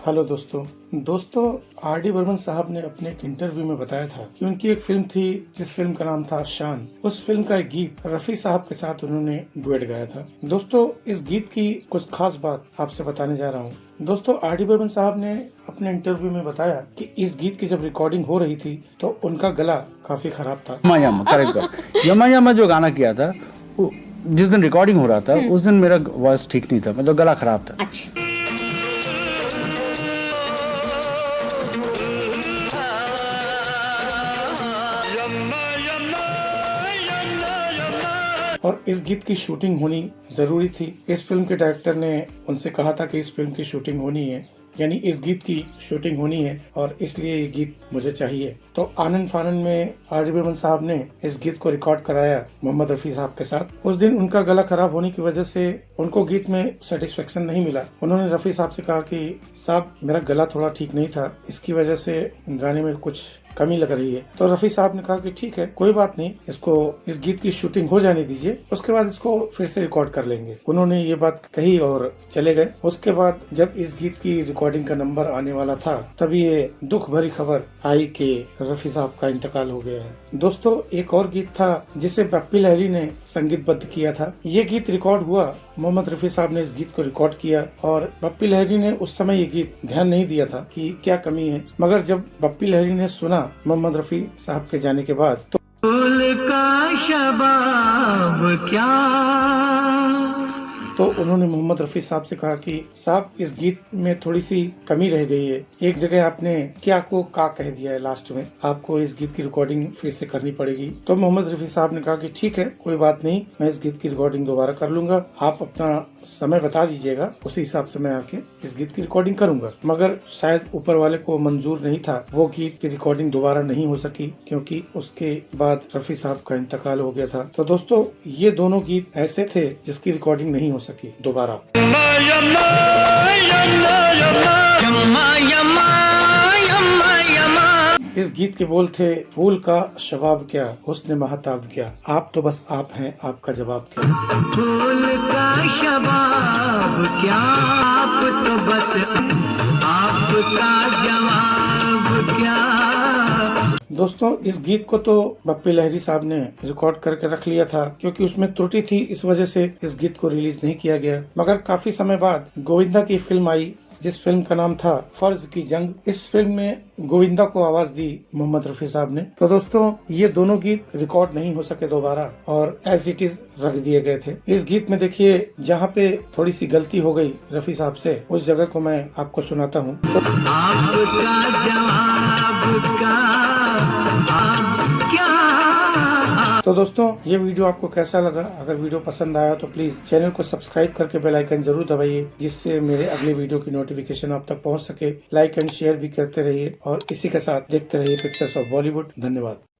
Hello दोस्तों R D Burman साहब ने अपने एक इंटरव्यू में बताया था कि उनकी एक फिल्म थी जिस फिल्म का नाम था शान। उस फिल्म का एक गीत रफी साहब के साथ उन्होंने डुएट गाया था। दोस्तों इस गीत की कुछ खास बात आपसे बताने जा रहा हूँ। दोस्तों आर डी बर्मन साहब ने अपने इंटरव्यू में बताया कि इस गीत की जब रिकॉर्डिंग हो रही थी तो उनका गला काफी खराब था। यमा यमा जो गाना किया था जिस दिन रिकॉर्डिंग हो रहा था उस दिन मेरा वॉइस ठीक नहीं था, मतलब गला खराब था। अच्छा। और इस गीत की शूटिंग होनी जरूरी थी। इस फिल्म के डायरेक्टर ने उनसे कहा था कि इस फिल्म की शूटिंग होनी है, यानी इस गीत की शूटिंग होनी है और इसलिए ये गीत मुझे चाहिए। तो आनंद फानन में आर डी बर्मन साहब ने इस गीत को रिकॉर्ड कराया मोहम्मद रफी साहब के साथ। उस दिन उनका गला खराब होने की वजह से उनको गीत में सेटिस्फेक्शन नहीं मिला। उन्होंने रफी साहब से कहा कि साहब मेरा गला थोड़ा ठीक नहीं था, इसकी वजह से गाने में कुछ कमी लग रही है। तो रफी साहब ने कहा कि ठीक है, कोई बात नहीं, इस गीत की शूटिंग हो जाने दीजिए, उसके बाद इसको फिर से रिकॉर्ड कर लेंगे। उन्होंने ये बात कही और चले गए। उसके बाद जब इस गीत की रिकॉर्डिंग का नंबर आने वाला था तभी ये दुख भरी खबर आई कि रफी साहब का इंतकाल हो गया है। दोस्तों एक और गीत था जिसे बप्पी लहरी ने संगीतबद्ध किया था। ये गीत रिकॉर्ड हुआ, मोहम्मद रफी साहब ने इस गीत को रिकॉर्ड किया और बप्पी लहरी ने उस समय ये गीत ध्यान नहीं दिया था कि क्या कमी है। मगर जब बप्पी लहरी ने सुना मोहम्मद रफी साहब के जाने के बाद तो उन्होंने मोहम्मद रफी साहब से कहा कि साहब इस गीत में थोड़ी सी कमी रह गई है, एक जगह आपने क्या को का कह दिया है लास्ट में, आपको इस गीत की रिकॉर्डिंग फिर से करनी पड़ेगी। तो मोहम्मद रफी साहब ने कहा कि ठीक है, कोई बात नहीं, मैं इस गीत की रिकॉर्डिंग दोबारा कर लूंगा, आप अपना समय बता दीजिएगा, उसी हिसाब से मैं आके इस गीत की रिकॉर्डिंग करूंगा। मगर शायद ऊपर वाले को मंजूर नहीं था, वो गीत की रिकॉर्डिंग दोबारा नहीं हो सकी क्योंकि उसके बाद रफी साहब का इंतकाल हो गया था। तो दोस्तों ये दोनों गीत ऐसे थे जिसकी रिकॉर्डिंग नहीं हो सकी दोबारा। इस गीत के बोल थे, फूल का शबाब क्या, हुस्न महताब क्या, आप तो बस आप हैं, आपका जवाब क्या। फूल का शबाब क्या, आप तो बस आपका जवाब क्या। दोस्तों इस गीत को तो बप्पी लहरी साहब ने रिकॉर्ड करके रख लिया था क्योंकि उसमें त्रुटि थी, इस वजह से इस गीत को रिलीज नहीं किया गया। मगर काफी समय बाद गोविंदा की फिल्म आई जिस फिल्म का नाम था फर्ज की जंग। इस फिल्म में गोविंदा को आवाज दी मोहम्मद रफी साहब ने। तो दोस्तों ये दोनों गीत रिकॉर्ड नहीं हो सके दोबारा और एज इट इज रख दिए गए थे। इस गीत में देखिए जहाँ पे थोड़ी सी गलती हो गई रफी साहब से, उस जगह को मैं आपको सुनाता हूँ। तो दोस्तों ये वीडियो आपको कैसा लगा? अगर वीडियो पसंद आया तो प्लीज चैनल को सब्सक्राइब करके बेल आइकन जरूर दबाइए, जिससे मेरे अगले वीडियो की नोटिफिकेशन आप तक पहुंच सके। लाइक एंड शेयर भी करते रहिए और इसी के साथ देखते रहिए पिक्चर्स ऑफ बॉलीवुड। धन्यवाद।